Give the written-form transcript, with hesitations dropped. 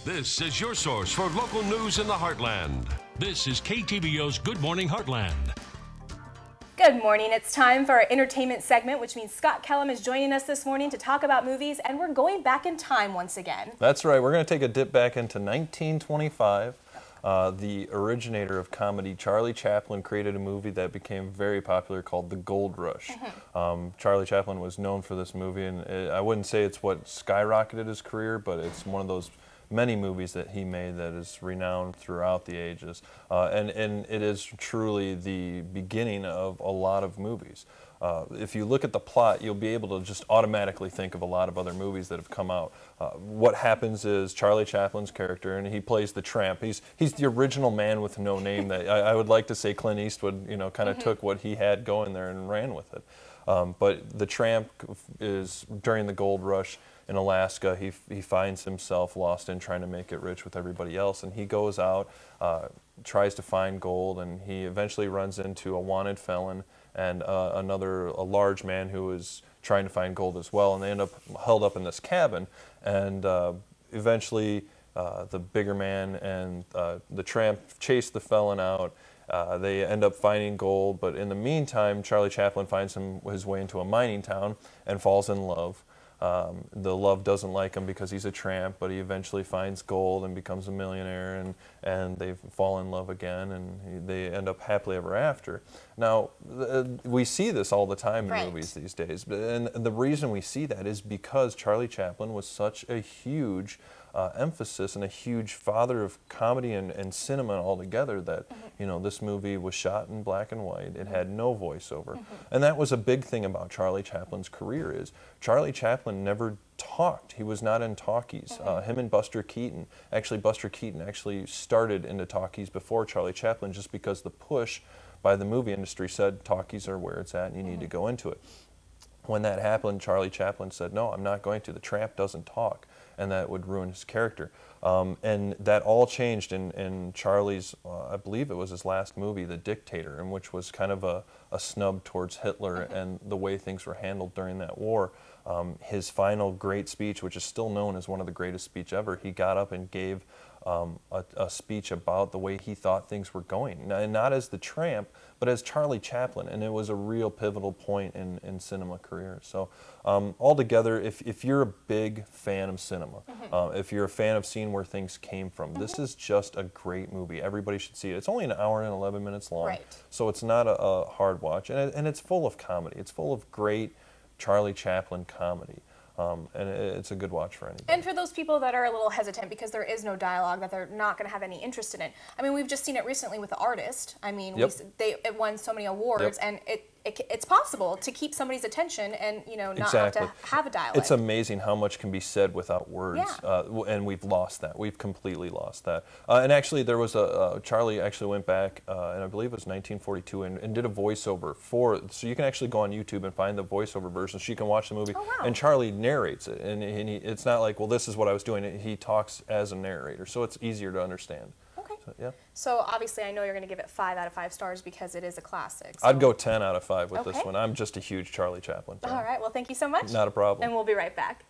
This is your source for local news in the Heartland. This is KTVO's Good Morning Heartland. Good morning. It's time for our entertainment segment, which means Scott Kellum is joining us this morning to talk about movies, and we're going back in time once again. That's right. We're going to take a dip back into 1925. The originator of comedy, Charlie Chaplin, created a movie that became very popular called The Gold Rush. Charlie Chaplin was known for this movie, and I wouldn't say it's what skyrocketed his career, but it's one of those many movies that he made that is renowned throughout the ages. And it is truly the beginning of a lot of movies. If you look at the plot, you'll be able to just automatically think of a lot of other movies that have come out. What happens is Charlie Chaplin's character, and he plays the tramp. He's the original man with no name. That I would like to say Clint Eastwood, kind of took what he had going there and ran with it. But the tramp is during the gold rush in Alaska. He finds himself lost in trying to make it rich with everybody else, and he goes out, tries to find gold, and he eventually runs into a wanted felon and a large man who is trying to find gold as well, and they end up held up in this cabin, and eventually the bigger man and the tramp chase the felon out. They end up finding gold, but in the meantime, Charlie Chaplin finds his way into a mining town and falls in love. The love doesn't like him because he's a tramp, but he eventually finds gold and becomes a millionaire, and they fall in love again, and they end up happily ever after. Now, we see this all the time in movies these days, and the reason we see that is because Charlie Chaplin was such a huge emphasis and a huge father of comedy and cinema altogether that this movie was shot in black and white. It had no voiceover, and that was a big thing about Charlie Chaplin's career. Is Charlie Chaplin never talked. He was not in talkies. Him and Buster Keaton actually started into talkies before Charlie Chaplin, just because the push by the movie industry said talkies are where it's at and you need to go into it. When that happened, Charlie Chaplin said, "No, I'm not going to. The tramp doesn't talk," and that would ruin his character. And that all changed in Charlie's, I believe it was his last movie, The Dictator, in which was kind of a snub towards Hitler and the way things were handled during that war. His final great speech, which is still known as one of the greatest speeches ever, he got up and gave a speech about the way he thought things were going. And not as the tramp, but as Charlie Chaplin, and it was a real pivotal point in cinema career. So altogether, if you're a big fan of cinema, if you're a fan of seeing where things came from, this is just a great movie. Everybody should see it. It's only an hour and 11 minutes long, so it's not a hard watch, and it's full of comedy. It's full of great Charlie Chaplin comedy. And it's a good watch for anybody. And for those people that are a little hesitant because there is no dialogue, that they're not going to have any interest in it. I mean, we've just seen it recently with The Artist. I mean, it won so many awards, and it's possible to keep somebody's attention and not have to have a dialogue. It's amazing how much can be said without words, and we've lost that. We've completely lost that. And actually, there was Charlie actually went back, and I believe it was 1942, and did a voiceover for. So you can actually go on YouTube and find the voiceover version, so you can watch the movie. Oh, wow. And Charlie narrates it, and it's not like, well, this is what I was doing. He talks as a narrator, so it's easier to understand. So obviously, I know you're going to give it 5 out of 5 stars because it is a classic. So. I'd go 10 out of 5 with this one. I'm just a huge Charlie Chaplin fan. All right. Well, thank you so much. Not a problem. And we'll be right back.